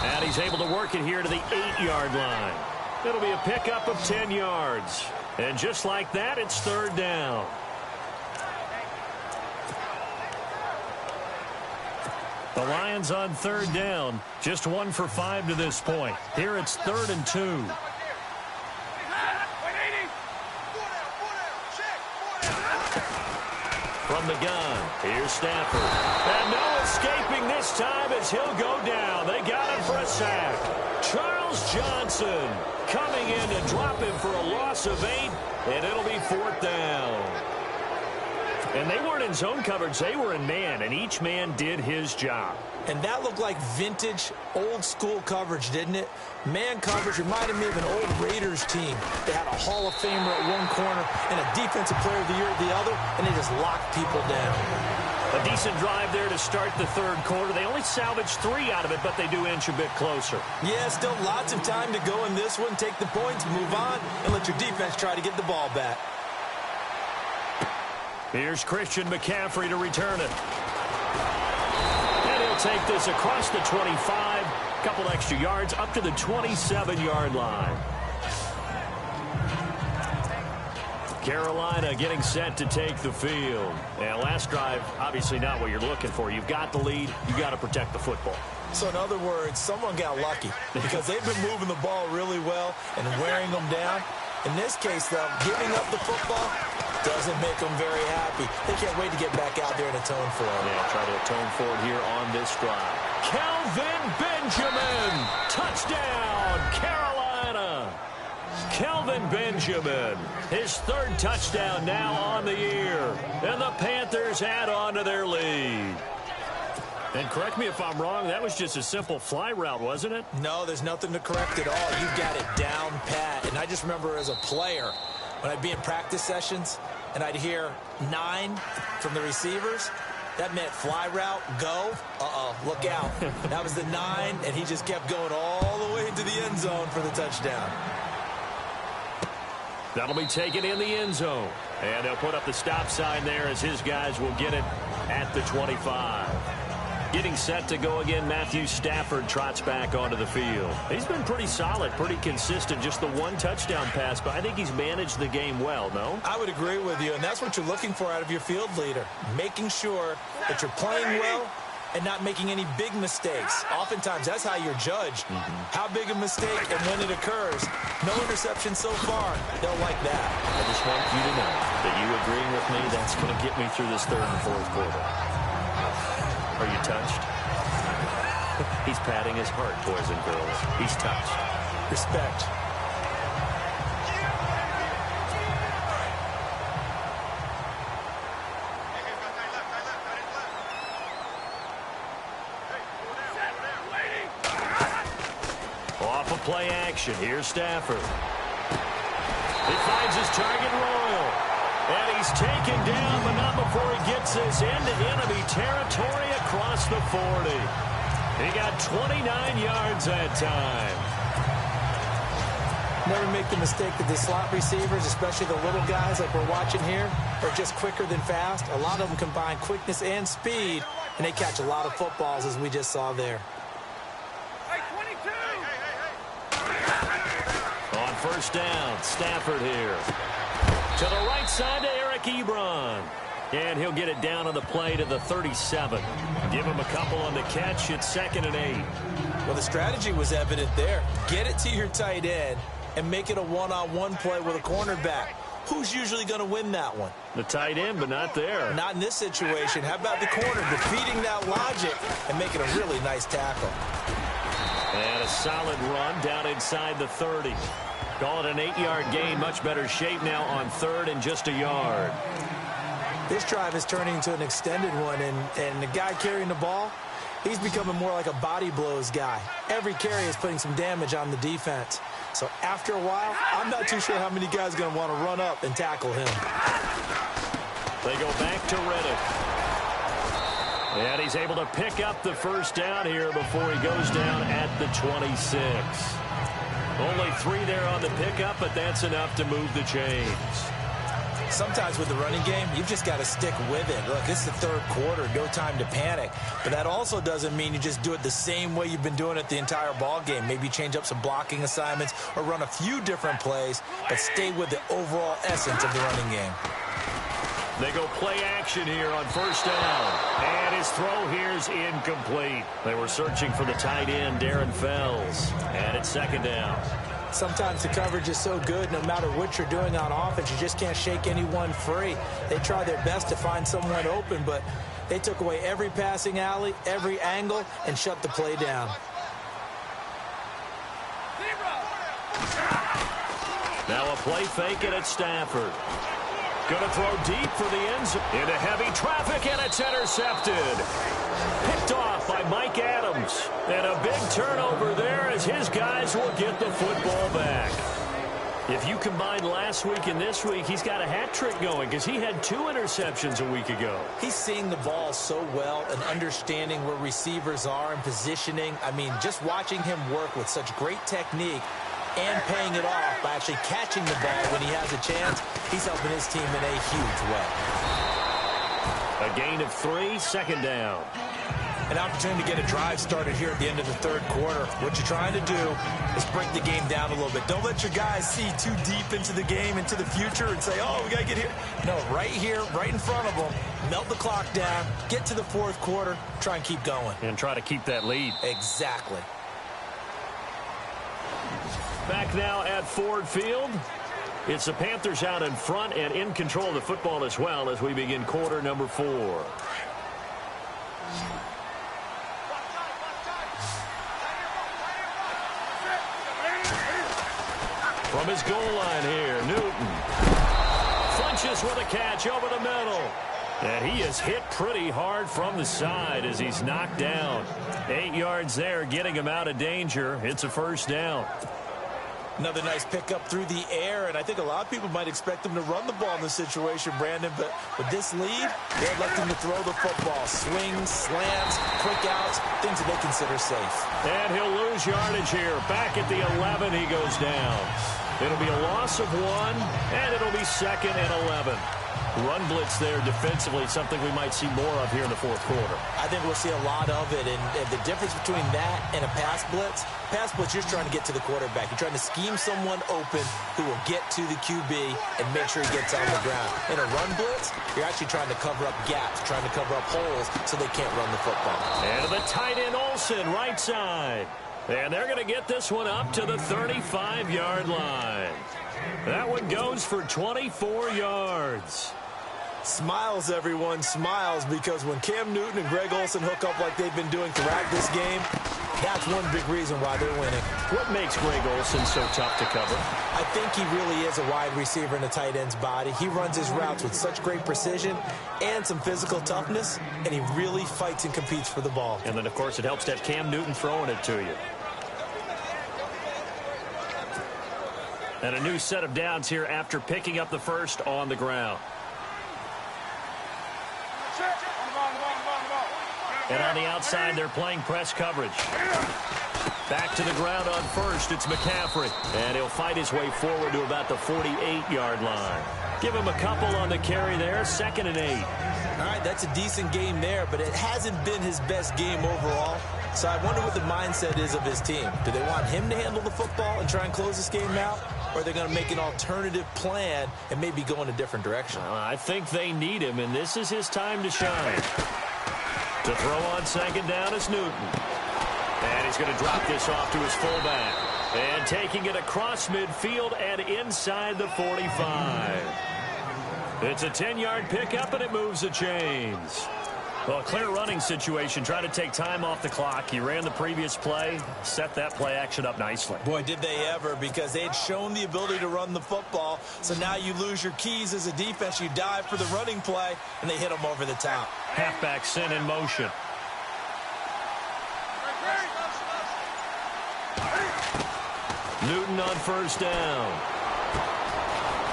And he's able to work it here to the 8-yard line. It'll be a pickup of 10 yards. And just like that, it's third down. The Lions on third down. Just 1 for 5 to this point. Here it's 3rd and 2. From the gun, here's Stafford. And no escaping this time as he'll go down. They got him for a sack. Charles Johnson coming in to drop him for a loss of 8, and it'll be 4th down. And they weren't in zone coverage. They were in man, and each man did his job. And that looked like vintage, old-school coverage, didn't it? Man coverage reminded me of an old Raiders team. They had a Hall of Famer at one corner and a Defensive Player of the Year at the other, and they just locked people down. A decent drive there to start the third quarter. They only salvaged 3 out of it, but they do inch a bit closer. Yeah, still lots of time to go in this one. Take the points, move on, and let your defense try to get the ball back. Here's Christian McCaffrey to return it. And he'll take this across the 25. Couple extra yards up to the 27-yard line. Carolina getting set to take the field. And last drive, obviously not what you're looking for. You've got the lead. You've got to protect the football. So in other words, someone got lucky because they've been moving the ball really well and wearing them down. In this case, though, giving up the football doesn't make them very happy. They can't wait to get back out there and atone for it. Yeah, try to atone for it here on this drive. Kelvin Benjamin, touchdown, Carolina. Kelvin Benjamin, his third touchdown now on the year. And the Panthers add on to their lead. And correct me if I'm wrong, that was just a simple fly route, wasn't it? No, there's nothing to correct at all. You got it down pat. And I just remember as a player, when I'd be in practice sessions and I'd hear 9 from the receivers, that meant fly route, go, look out. That was the 9, and he just kept going all the way into the end zone for the touchdown. That'll be taken in the end zone. And they'll put up the stop sign there as his guys will get it at the 25. Getting set to go again, Matthew Stafford trots back onto the field. He's been pretty solid, pretty consistent, just the one touchdown pass, but I think he's managed the game well, no? I would agree with you, and that's what you're looking for out of your field leader, making sure that you're playing well and not making any big mistakes. Oftentimes, that's how you're judged. How big a mistake and when it occurs. No interception so far. They'll like that. I just want you to know that you agreeing with me, that's going to get me through this third and fourth quarter. Are you touched? He's patting his heart, boys and girls. He's touched. Respect. Off of play action. Here's Stafford. He finds his target Royal. And he's taken down, but not before he gets this into enemy territory across the 40. He got 29 yards that time. Never make the mistake that the slot receivers, especially the little guys like we're watching here, are just quicker than fast. A lot of them combine quickness and speed, and they catch a lot of footballs, as we just saw there. On first down, Stafford here. To the right side to Eric Ebron. And he'll get it down on the play to the 37. Give him a couple on the catch. It's 2nd and 8. Well, the strategy was evident there. Get it to your tight end and make it a one-on-one play with a cornerback. Who's usually going to win that one? The tight end, but not there. Not in this situation. How about the corner defeating that logic and making a really nice tackle? And a solid run down inside the 30. Call it an 8-yard gain. Much better shape now on 3rd and just a yard. This drive is turning into an extended one, and the guy carrying the ball, he's becoming more like a body blows guy. Every carry is putting some damage on the defense. So after a while, I'm not too sure how many guys are going to want to run up and tackle him. They go back to Reddick. And he's able to pick up the first down here before he goes down at the 26. Only 3 there on the pickup, but that's enough to move the chains. Sometimes with the running game, you've just got to stick with it. Look, it's the 3rd quarter, no time to panic. But that also doesn't mean you just do it the same way you've been doing it the entire ball game. Maybe change up some blocking assignments or run a few different plays, but stay with the overall essence of the running game. They go play action here on first down. And his throw here's incomplete. They were searching for the tight end, Darren Fells. And it's 2nd down. Sometimes the coverage is so good, no matter what you're doing on offense, you just can't shake anyone free. They try their best to find someone open, but they took away every passing alley, every angle, and shut the play down. Now a play fake, and it's Stafford. Going to throw deep for the end zone. Into heavy traffic, and it's intercepted. Picked off by Mike Adams. And a big turnover there as his guys will get the football back. If you combine last week and this week, he's got a hat trick going because he had 2 interceptions a week ago. He's seeing the ball so well and understanding where receivers are and positioning. I mean, just watching him work with such great technique and paying it off by actually catching the ball when he has a chance, he's helping his team in a huge way. A gain of 3, 2nd down. an opportunity to get a drive started here at the end of the third quarter. What you're trying to do is break the game down a little bit. Don't let your guys see too deep into the game, into the future, and say, oh, we got to get here. No, right here, right in front of them, melt the clock down, get to the fourth quarter, try and keep going. And try to keep that lead. Exactly. Back now at Ford Field. It's the Panthers out in front and in control of the football as well as we begin quarter number 4. From his goal line here, Newton flinches with a catch over the middle. And he is hit pretty hard from the side as he's knocked down. 8 yards there, getting him out of danger. It's a first down. Another nice pickup through the air, and I think a lot of people might expect him to run the ball in this situation, Brandon, but with this lead, they're electing to throw the football. Swings, slants, quick outs, things that they consider safe. And he'll lose yardage here. Back at the 11, he goes down. It'll be a loss of 1, and it'll be 2nd and 11. Run blitz there defensively, something we might see more of here in the fourth quarter. I think we'll see a lot of it, and the difference between that and a pass blitz, you're trying to get to the quarterback. You're trying to scheme someone open who will get to the QB and make sure he gets on the ground. In a run blitz, you're actually trying to cover up gaps, trying to cover up holes so they can't run the football. And the tight end Olsen, right side. And they're going to get this one up to the 35-yard line. That one goes for 24 yards. Smiles, everyone, smiles, because when Cam Newton and Greg Olsen hook up like they've been doing throughout this game, that's one big reason why they're winning. What makes Greg Olsen so tough to cover? I think he really is a wide receiver in a tight end's body. He runs his routes with such great precision and some physical toughness, and he really fights and competes for the ball. And then, of course, it helps to have Cam Newton throwing it to you. And a new set of downs here after picking up the first on the ground. And on the outside, they're playing press coverage. Back to the ground on first, it's McCaffrey. And he'll fight his way forward to about the 48-yard line. Give him a couple on the carry there, 2nd and 8. All right, that's a decent game there, but it hasn't been his best game overall. So I wonder what the mindset is of his team. Do they want him to handle the football and try and close this game out? Or are they going to make an alternative plan and maybe go in a different direction? I think they need him, and this is his time to shine. To throw on 2nd down is Newton. And he's going to drop this off to his fullback. And taking it across midfield and inside the 45. It's a 10-yard pickup, and it moves the chains. Well, a clear running situation, trying to take time off the clock. He ran the previous play, set that play action up nicely. Boy, did they ever, because they had shown the ability to run the football. So now you lose your keys as a defense. You dive for the running play, and they hit them over the top. Halfback sent in motion. Newton on first down.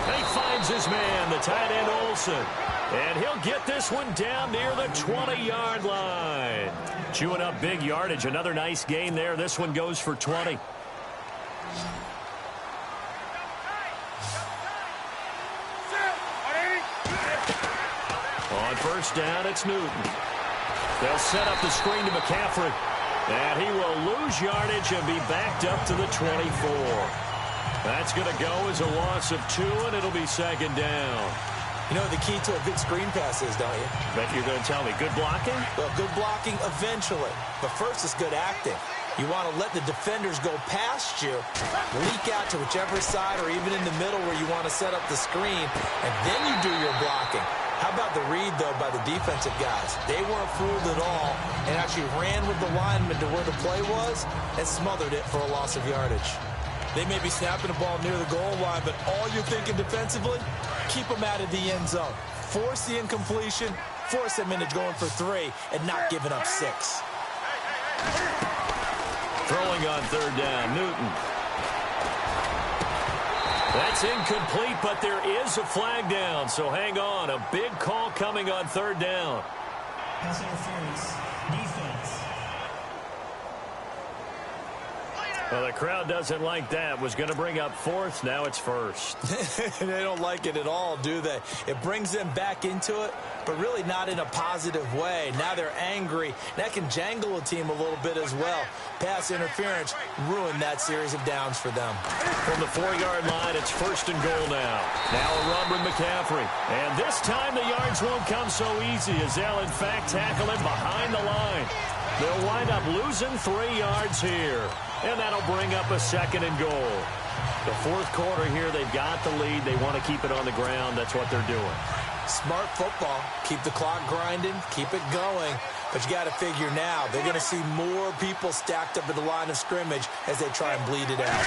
And he finds his man, the tight end Olsen. And he'll get this one down near the 20-yard line. Chewing up big yardage. Another nice gain there. This one goes for 20. On first down, it's Newton. They'll set up the screen to McCaffrey. And he will lose yardage and be backed up to the 24. That's going to go as a loss of 2, and it'll be 2nd down. You know what the key to a good screen pass is, don't you? Bet you're going to tell me. Good blocking? Well, good blocking eventually. But first, it's good acting. You want to let the defenders go past you, leak out to whichever side or even in the middle where you want to set up the screen, and then you do your blocking. How about the read, though, by the defensive guys? They weren't fooled at all and actually ran with the lineman to where the play was and smothered it for a loss of yardage. They may be snapping the ball near the goal line, but all you're thinking defensively, keep them out of the end zone. Force the incompletion, force them into going for 3, and not giving up 6. Throwing on third down, Newton. That's incomplete, but there is a flag down, so hang on. A big call coming on third down. Pass interference. Defense. Well, the crowd doesn't like that. Was going to bring up fourth. Now it's first. They don't like it at all, do they? It brings them back into it, but really not in a positive way. Now they're angry. That can jangle a team a little bit as well. Pass interference ruined that series of downs for them. From the 4-yard line, it's first and goal now. Now a run with McCaffrey. And this time the yards won't come so easy as they'll, in fact, tackle him behind the line. They'll wind up losing 3 yards here. And that'll bring up a second and goal. The fourth quarter here, they've got the lead. They want to keep it on the ground. That's what they're doing. Smart football. Keep the clock grinding. Keep it going. But you got to figure now, they're going to see more people stacked up at the line of scrimmage as they try and bleed it out.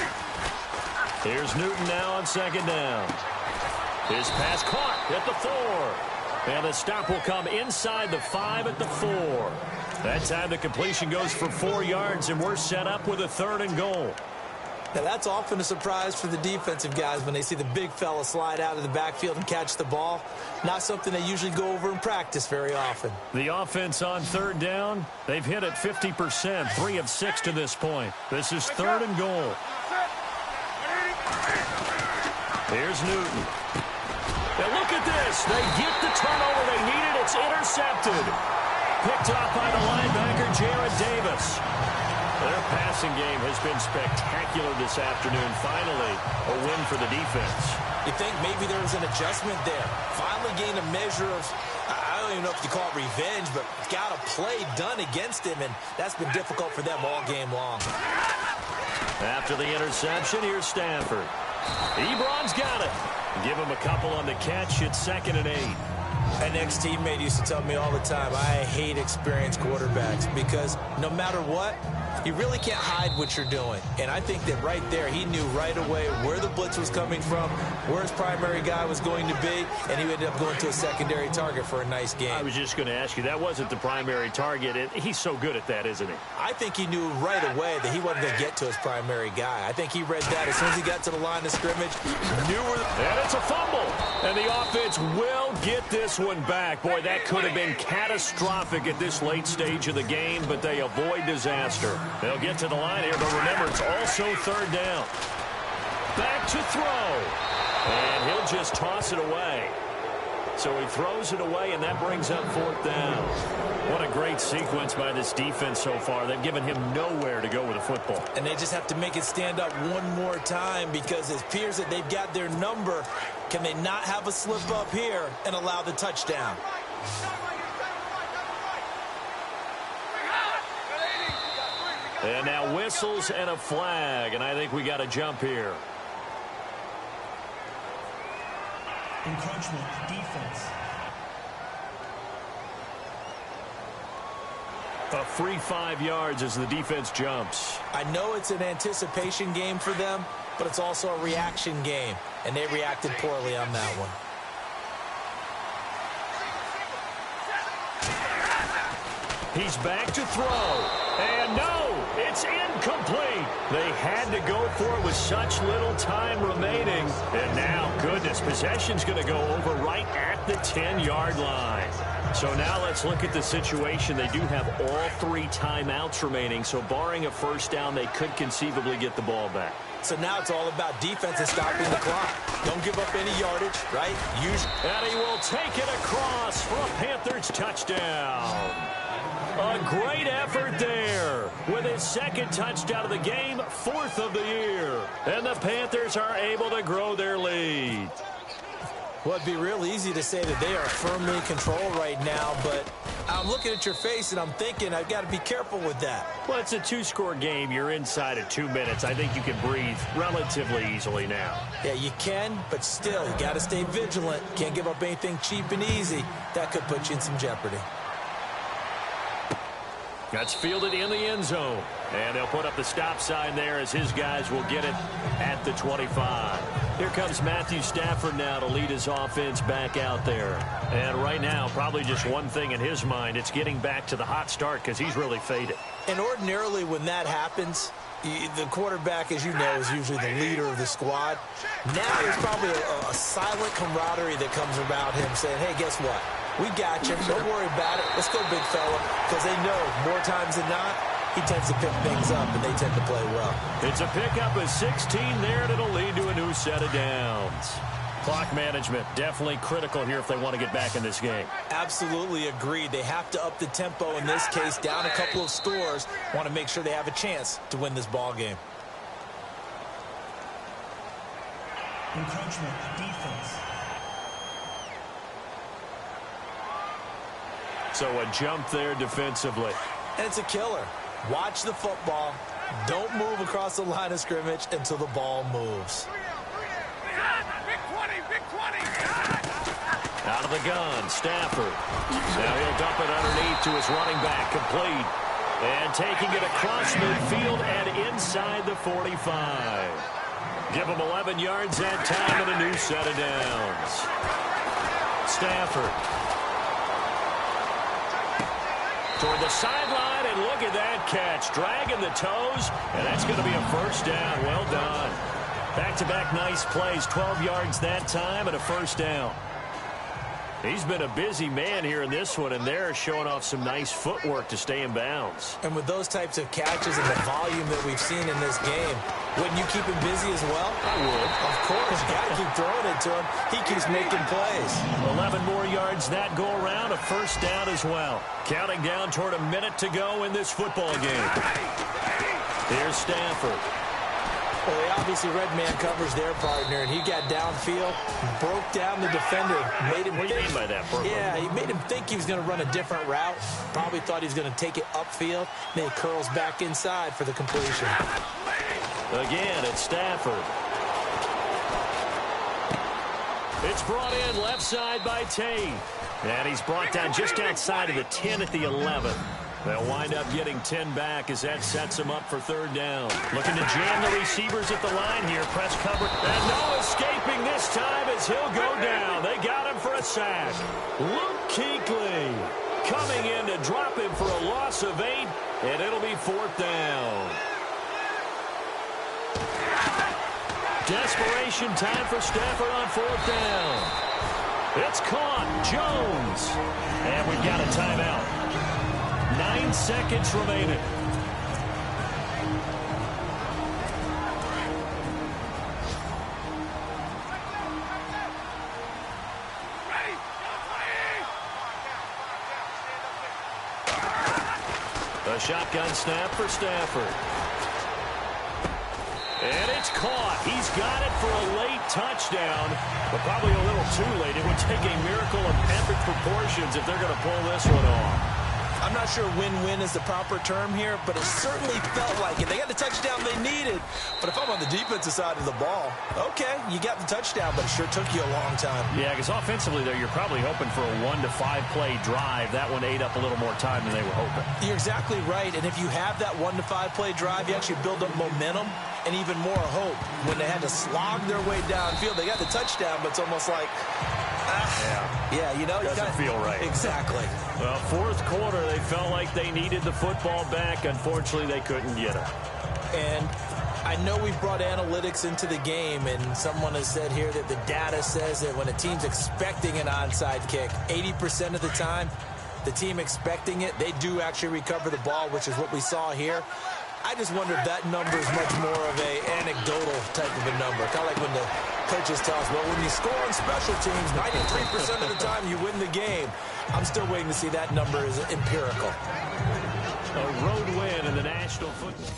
Here's Newton now on second down. His pass caught at the 4. And the stop will come inside the 5 at the 4. That time the completion goes for 4 yards, and we're set up with a third and goal. Now, that's often a surprise for the defensive guys when they see the big fella slide out of the backfield and catch the ball. Not something they usually go over in practice very often. The offense on third down, they've hit it 50%, 3 of 6 to this point. This is third and goal. Here's Newton. Now look at this. They get the turnover they needed. It's intercepted. Picked off by the linebacker, Jared Davis. Their passing game has been spectacular this afternoon. Finally, a win for the defense. You think maybe there was an adjustment there. Finally gained a measure of, I don't even know if you call it revenge, but got a play done against him, and that's been difficult for them all game long. After the interception, here's Stanford. Ebron's got it. Give him a couple on the catch. It's 2nd and 8. An ex-teammate used to tell me all the time, I hate experienced quarterbacks because no matter what, you really can't hide what you're doing. And I think that right there, he knew right away where the blitz was coming from, where his primary guy was going to be, and he ended up going to a secondary target for a nice game. I was just going to ask you, that wasn't the primary target. He's so good at that, isn't he? I think he knew right away that he wasn't going to get to his primary guy. I think he read that as soon as he got to the line of scrimmage. And it's a fumble. And the offense will get this one back. Boy, that could have been catastrophic at this late stage of the game, but they avoid disaster. They'll get to the line here, but remember, it's also third down. Back to throw. And he'll just toss it away. So he throws it away, and that brings up fourth down. What a great sequence by this defense so far. They've given him nowhere to go with the football. And they just have to make it stand up one more time because it appears that they've got their number. Can they not have a slip up here and allow the touchdown? And now whistles and a flag, and I think we got to jump here. Encroachment, defense. A free 5 yards as the defense jumps. I know it's an anticipation game for them, but it's also a reaction game, and they reacted poorly on that one. He's back to throw. And no, it's incomplete. They had to go for it with such little time remaining. And now, goodness, possession's going to go over right at the 10-yard line. So now let's look at the situation. They do have all 3 timeouts remaining, so barring a first down, they could conceivably get the ball back. So now it's all about defense and stopping the clock. Don't give up any yardage, right? And he will take it across for a Panthers touchdown. A great effort there with his 2nd touchdown of the game, 4th of the year. And the Panthers are able to grow their lead. Well, it'd be real easy to say that they are firmly in control right now, but I'm looking at your face and I'm thinking I've got to be careful with that. Well, it's a 2-score game. You're inside of 2 minutes. I think you can breathe relatively easily now. Yeah, you can, but still, you got to stay vigilant. Can't give up anything cheap and easy. That could put you in some jeopardy. That's fielded in the end zone. And they'll put up the stop sign there as his guys will get it at the 25. Here comes Matthew Stafford now to lead his offense back out there. And right now, probably just one thing in his mind, it's getting back to the hot start because he's really faded. And ordinarily when that happens, the quarterback, as you know, is usually the leader of the squad. Now there's probably a silent camaraderie that comes about him saying, hey, guess what? We got you. Don't worry about it. Let's go, big fella. Because they know more times than not, he tends to pick things up, and they tend to play well. It's a pickup of 16 there, and it'll lead to a new set of downs. Clock management, definitely critical here if they want to get back in this game. Absolutely agreed. They have to up the tempo in this case, down a couple of scores. Want to make sure they have a chance to win this ball game. Encroachment, defense. So a jump there defensively. And it's a killer. Watch the football. Don't move across the line of scrimmage until the ball moves. Out of the gun, Stafford. Now he'll dump it underneath to his running back, complete. And taking it across midfield and inside the 45. Give him 11 yards that time and a new set of downs. Stafford. Toward the sideline, and look at that catch. Dragging the toes, and that's going to be a first down. Well done. Back-to-back nice plays, 12 yards that time and a first down. He's been a busy man here in this one, and they're showing off some nice footwork to stay in bounds. And with those types of catches and the volume that we've seen in this game, wouldn't you keep him busy as well? I would. Of course. You got to keep throwing it to him. He keeps making plays. 11 more yards that go around, a first down as well. Counting down toward a minute to go in this football game. Here's Stafford. Well, they obviously read man coverage their partner, and he got downfield, broke down the defender, made him What do you mean by that, Burkle? Yeah, he made him think he was going to run a different route. Probably thought he was going to take it upfield. Then he curls back inside for the completion. Again, it's Stafford. It's brought in left side by Tate. And he's brought down just outside of the 10 at the 11. They'll wind up getting 10 back as that sets them up for third down. Looking to jam the receivers at the line here. Press cover. And no escaping this time as he'll go down. They got him for a sack. Luke Kuechly coming in to drop him for a loss of 8. And it'll be fourth down. Desperation time for Stafford on fourth down. It's caught. Jones. And we've got a timeout. 9 seconds remaining. A shotgun snap for Stafford. And it's caught. He's got it for a late touchdown, but probably a little too late. It would take a miracle of epic proportions if they're going to pull this one off. I'm not sure win-win is the proper term here, but it certainly felt like it. They got the touchdown they needed, but if I'm on the defensive side of the ball, okay, you got the touchdown, but it sure took you a long time. Yeah, because offensively there, you're probably hoping for a 1 to 5 play drive. That one ate up a little more time than they were hoping. You're exactly right, and if you have that 1 to 5 play drive, you actually build up momentum and even more hope. When they had to slog their way downfield, they got the touchdown, but it's almost like, yeah, you know, doesn't feel right. Exactly. Well, fourth quarter, they felt like they needed the football back. Unfortunately, they couldn't get it. And I know we've brought analytics into the game, and someone has said here that the data says that when a team's expecting an onside kick, 80% of the time, the team expecting it, they do actually recover the ball, which is what we saw here. I just wonder if that number is much more of a anecdotal type of a number. Kind of like when the coaches tell us, well, when you score on special teams, 93% of the time you win the game. I'm still waiting to see that number is empirical. A road win in the National Football.